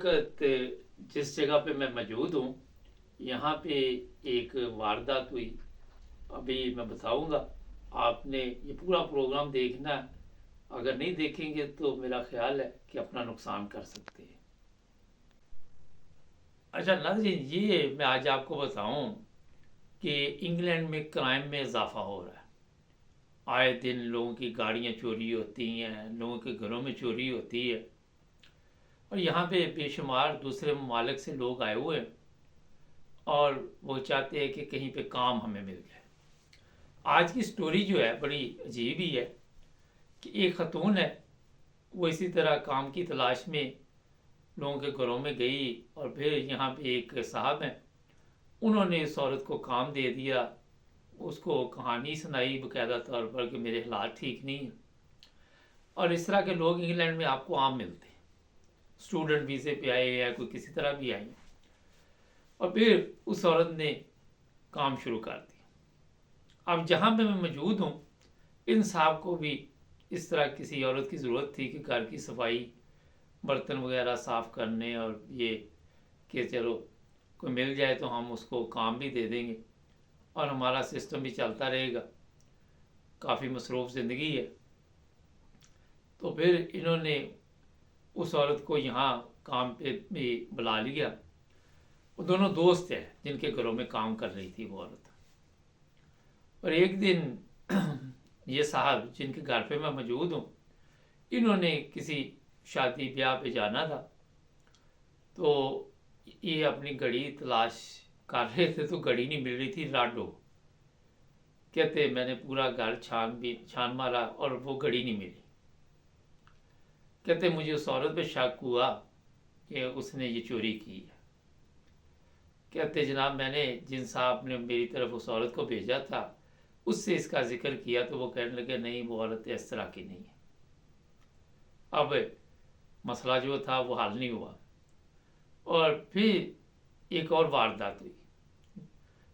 वक्त जिस जगह पे मैं मौजूद हूँ यहाँ पे एक वारदात हुई। अभी मैं बताऊंगा। आपने ये पूरा प्रोग्राम देखना है। अगर नहीं देखेंगे तो मेरा ख्याल है कि अपना नुकसान कर सकते हैं। अच्छा नाज़रीन, ये मैं आज आपको बताऊं कि इंग्लैंड में क्राइम में इजाफा हो रहा है। आए दिन लोगों की गाड़ियाँ चोरी होती हैं, लोगों के घरों में चोरी होती है। और यहाँ पे बेशुमार दूसरे ममालिक से लोग आए हुए हैं और वो चाहते हैं कि कहीं पे काम हमें मिल जाए। आज की स्टोरी जो है बड़ी अजीब ही है कि एक खतून है, वो इसी तरह काम की तलाश में लोगों के घरों में गई और फिर यहाँ पे एक साहब हैं, उन्होंने इस औरत को काम दे दिया। उसको कहानी सुनाई बाकायदा तौर पर कि मेरे हालात ठीक नहीं हैं। और इस तरह के लोग इंग्लैंड में आपको आम मिलते हैं। स्टूडेंट वीज़े पे आए या कोई किसी तरह भी आए। और फिर उस औरत ने काम शुरू कर दिया। अब जहाँ पे मैं मौजूद हूँ, इन साहब को भी इस तरह किसी औरत की ज़रूरत थी कि घर की सफाई, बर्तन वगैरह साफ़ करने, और ये कि चलो कोई मिल जाए तो हम उसको काम भी दे देंगे और हमारा सिस्टम भी चलता रहेगा। काफ़ी मसरूफ़ ज़िंदगी है। तो फिर इन्होंने उस औरत को यहाँ काम पे भी बुला लिया। वो दोनों दोस्त हैं जिनके घरों में काम कर रही थी वो औरत। और एक दिन ये साहब जिनके घर पे मैं मौजूद हूँ, इन्होंने किसी शादी ब्याह पे जाना था। तो ये अपनी घड़ी तलाश कर रहे थे तो घड़ी नहीं मिल रही थी। राडो कहते मैंने पूरा घर छान मारा और वो घड़ी नहीं मिली। कहते मुझे उस औरत पे शक हुआ कि उसने ये चोरी की है। कहते जनाब मैंने जिन साहब ने मेरी तरफ उस औरत को भेजा था उससे इसका जिक्र किया तो वो कहने लगे नहीं, वो औरत इस तरह की नहीं है। अब मसला जो था वो हल नहीं हुआ। और फिर एक और वारदात हुई।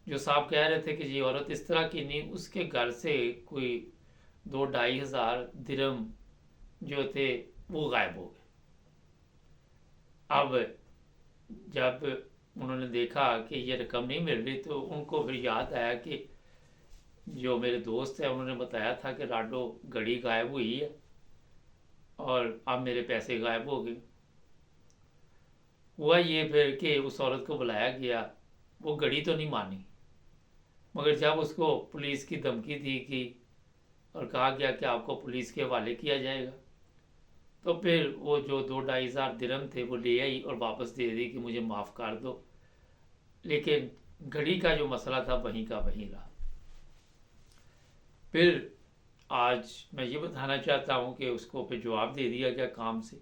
जो साहब कह रहे थे कि ये औरत इस तरह की नहीं, उसके घर से कोई 2-2.5 हज़ार दिरहम जो थे वो गायब हो गए। अब जब उन्होंने देखा कि ये रकम नहीं मिल रही तो उनको फिर याद आया कि जो मेरे दोस्त हैं उन्होंने बताया था कि राडो घड़ी गायब हुई है और अब मेरे पैसे गायब हो गए। हुआ ये फिर कि उस औरत को बुलाया गया। वो घड़ी तो नहीं मानी, मगर जब उसको पुलिस की धमकी दी गई और कहा गया कि आपको पुलिस के हवाले किया जाएगा, तो फिर वो जो 2-2.5 हज़ार दिरहम थे वो ले आई और वापस दे दी कि मुझे माफ़ कर दो। लेकिन घड़ी का जो मसला था वहीं का वहीं रहा। फिर आज मैं ये बताना चाहता हूँ कि उसको फिर जवाब दे दिया गया काम से।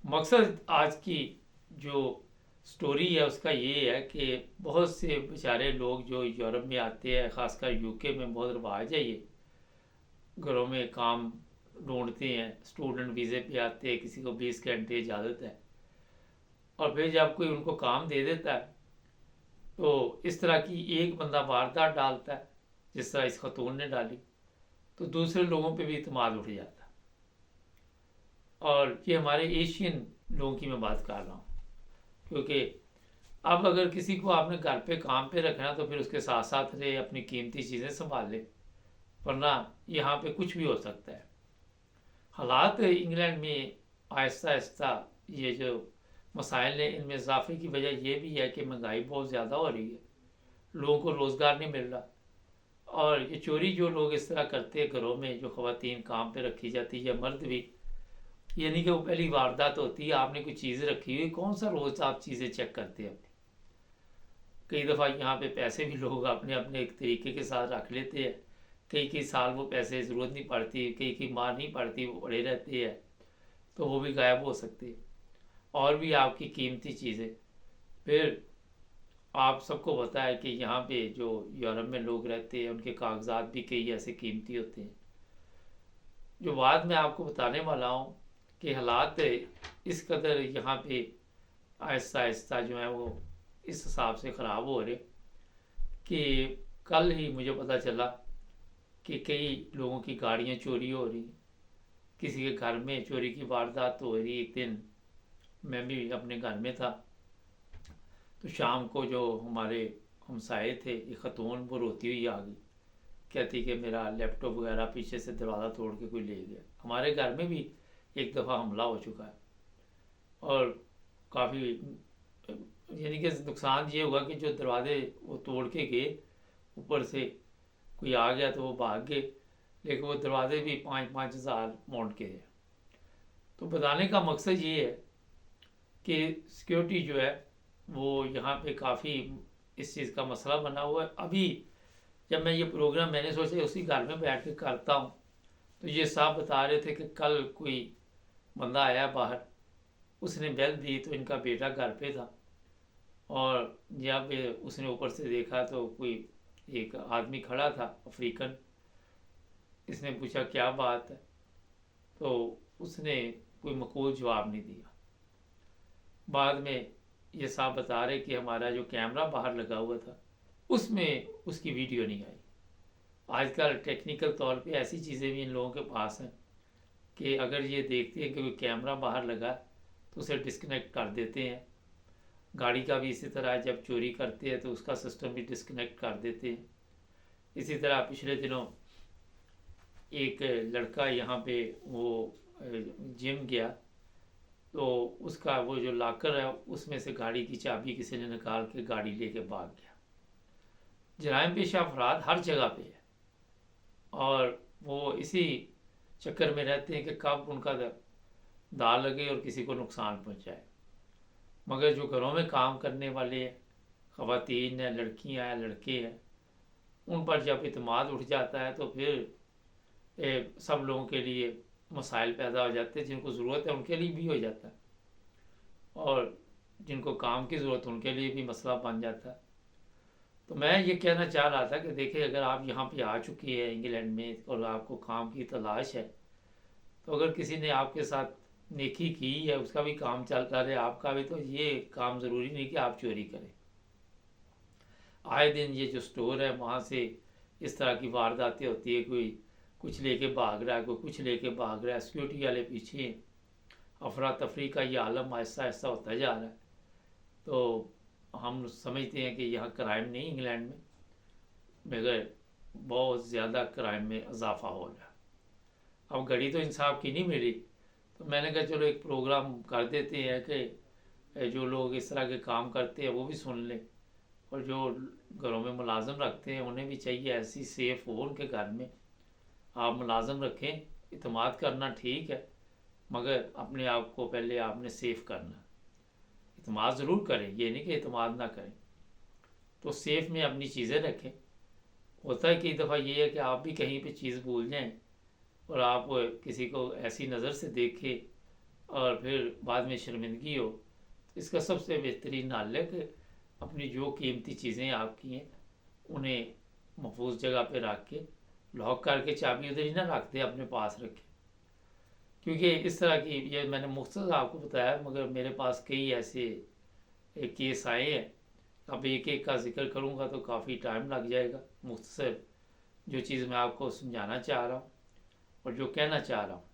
मकसद आज की जो स्टोरी है उसका ये है कि बहुत से बेचारे लोग जो यूरोप में आते हैं, ख़ासकर यूके में बहुत रवाज है ये, घरों में काम ढूंढते हैं, स्टूडेंट वीज़े पे आते हैं, किसी को 20 घंटे इजाज़त है। और फिर जब कोई उनको काम दे देता है तो इस तरह की एक बंदा वारदात डालता है जिस तरह इस खतून ने डाली, तो दूसरे लोगों पे भी इत्मीनान उठ जाता है। और ये हमारे एशियन लोगों की मैं बात कर रहा हूँ, क्योंकि अब अगर किसी को आपने घर पे काम पे रखना तो फिर उसके साथ साथ रहे, अपनी कीमती चीज़ें संभाल ले, वरना यहाँ पे कुछ भी हो सकता है। हालात इंग्लैंड में आहिस्ता आहिस्ता ये जो मसाइल हैं इनमें इजाफे की वजह यह भी है कि महंगाई बहुत ज़्यादा हो रही है, लोगों को रोज़गार नहीं मिल रहा। और ये चोरी जो लोग इस तरह करते हैं घरों में, जो ख़वातीन काम पे रखी जाती है या मर्द भी, ये नहीं कि वो पहली वारदात होती है आपने कोई चीज़ रखी हुई, कौन सा रोज़ आप चीज़ें चेक करते हैं अपनी। कई दफ़ा यहाँ पे पैसे भी लोग अपने अपने एक तरीके के साथ रख लेते हैं। कई कई साल वो पैसे ज़रूरत नहीं पड़ती, कई कई मार नहीं पड़ती, वो पड़े रहते हैं, तो वो भी गायब हो सकते हैं। और भी आपकी कीमती चीज़ें। फिर आप सबको पता है कि यहाँ पे जो यूरोप में लोग रहते हैं उनके कागजात भी कई ऐसे कीमती होते हैं। जो बात मैं आपको बताने वाला हूँ कि हालात इस कदर यहाँ पे आहिस्ता आहिस्ता जो है वो इस हिसाब से ख़राब हो रहे कि कल ही मुझे पता चला कि कई लोगों की गाड़ियाँ चोरी हो रही, किसी के घर में चोरी की वारदात हो रही। एक दिन میں بھی اپنے گھر میں تھا، تو شام کو جو ہمارے ہمسائے تھے ایک خاتون وہ روتی ہوئی آ گئی، کہتی کہ میرا لیپ ٹاپ وغیرہ پیچھے سے دروازہ توڑ کے کوئی لے گیا۔ ہمارے گھر میں بھی ایک دفعہ حملہ ہو چکا ہے، اور کافی یعنی کہ نقصان یہ ہوا کہ جو دروازے وہ توڑ کے گئے، اوپر سے کوئی آ گیا تو وہ بھاگ گئے، لیکن وہ دروازے بھی 5,000 ماؤنٹ کے ہیں۔ تو بتانے کا مقصد یہ ہے کہ سیکیورٹی جو ہے وہ یہاں پہ کافی اس چیز کا مسئلہ بنا ہوا ہے۔ ابھی جب میں یہ پروگرام میں نے سوچا اسی گھر میں بیٹھ کے کرتا ہوں، تو یہ صاحب بتا رہے تھے کہ کل کوئی بندہ آیا باہر، اس نے بیل دی تو ان کا بیٹا گھر پہ تھا، اور جب اس نے اوپر سے دیکھا تو کوئی ایک آدمی کھڑا تھا افریقن، اس نے پوچھا کیا بات ہے، تو اس نے کوئی معقول جواب نہیں دیا۔ بعد میں یہ صاحب بتا رہے کہ ہمارا جو کیمرہ باہر لگا ہوا تھا اس میں اس کی ویڈیو نہیں آئی۔ آج کل ٹیکنیکل طور پہ ایسی چیزیں بھی ان لوگوں کے پاس ہیں کہ اگر یہ دیکھتے ہیں کہ کوئی کیمرہ باہر لگا تو اسے ڈسکنیکٹ کر دیتے ہیں۔ گاڑی کا بھی اسی طرح جب چوری کرتے ہیں تو اس کا سسٹم بھی ڈسکنیکٹ کر دیتے ہیں۔ اسی طرح پچھلے دنوں ایک لڑکا یہاں پہ وہ جم گیا، تو اس کا وہ جو لاکر ہے اس میں سے گاڑی کی چابی کسی نے نکال کے گاڑی لے کے بھاگ گیا۔ جرائم پیشہ افراد ہر جگہ پہ ہے، اور وہ اسی چکر میں رہتے ہیں کہ کب ان کا داغ لگے اور کسی کو نقصان پہنچائے۔ مگر جو گھروں میں کام کرنے والے ہیں، خواتین ہیں، لڑکیاں ہیں، لڑکے ہیں، ان پر جب اعتماد اٹھ جاتا ہے تو پھر سب لوگوں کے لیے مسائل پیدا ہو جاتے ہیں۔ جن کو ضرورت ہے ان کے لیے بھی ہو جاتا ہے، اور جن کو کام کی ضرورت ان کے لیے بھی مسئلہ بن جاتا ہے۔ تو میں یہ کہنا چاہ رہا تھا کہ دیکھیں اگر آپ یہاں پہ آ چکی ہے انگلینڈ میں اور آپ کو کام کی تلاش ہے، تو اگر کسی نے آپ کے ساتھ نیکی کی ہے، اس کا بھی کام چلتا رہے آپ کا بھی، تو یہ کام ضروری نہیں کہ آپ چوری کریں۔ آئے دن یہ جو سٹور ہے وہاں سے اس طرح کی وارداتیں ہوتی ہے، کوئی کچھ لے کے بھاگ رہا ہے، کوئی کچھ لے کے بھاگ رہا ہے، سیکیورٹی والے پیچھے ہیں۔ افراتفری کا یہ عالم آہستہ آہستہ ہوتا جا رہا ہے۔ تو ہم سمجھتے ہیں کہ یہاں کرائم نہیں انگلینڈ میں، مگر بہت زیادہ کرائم میں اضافہ ہو رہا ہے۔ اب گھڑی تو انصاف کی نہیں ملی، تو میں نے کہا چلو ایک پروگرام کر دیتے ہیں کہ جو لوگ اس طرح کے کام کرتے ہیں وہ بھی سن لیں، اور جو گھروں میں ملازم رکھتے ہیں انہیں بھی چاہیے ایسی سیف ہو ان کے گھر میں۔ آپ ملازم رکھیں، اعتماد کرنا ٹھیک ہے، مگر اپنے آپ کو پہلے آپ نے سیف کرنا۔ اعتماد ضرور کریں، یہ نہیں کہ اعتماد نہ کریں، تو سیف میں اپنی چیزیں رکھیں۔ ہوتا ہے کئی دفعہ یہ ہے کہ آپ بھی کہیں پہ چیز بھول جائیں اور آپ کسی کو ایسی نظر سے دیکھیں اور پھر بعد میں شرمندگی ہو، تو اس کا سب سے بہترین حل ہے کہ اپنی جو قیمتی چیزیں آپ کی ہیں انہیں محفوظ جگہ پہ رکھ کے لاک کر کے چابی ادھر ہی نہ رکھ دیں، اپنے پاس رکھیں۔ کیونکہ اس طرح کی یہ میں نے مختصر آپ کو بتایا، مگر میرے پاس کئی ایسے کیس آئے ہیں۔ اب ایک ایک کا ذکر کروں گا تو کافی ٹائم لگ جائے گا۔ مختصر جو چیز میں آپ کو سمجھانا چاہ رہا ہوں اور جو کہنا چاہ رہا ہوں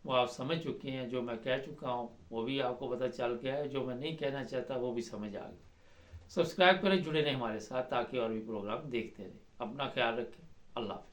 وہ آپ سمجھ چکے ہیں، جو میں کہہ چکا ہوں وہ بھی آپ کو پتہ چل گیا ہے، جو میں نہیں کہنا چاہتا وہ بھی سمجھ آ گئی۔ سبسکرائب کریں، جڑے رہیں ہمارے ساتھ تاکہ اور بھی پروگرام دیکھتے رہیں۔ اپنا خیال رکھیں، اللہ حافظ۔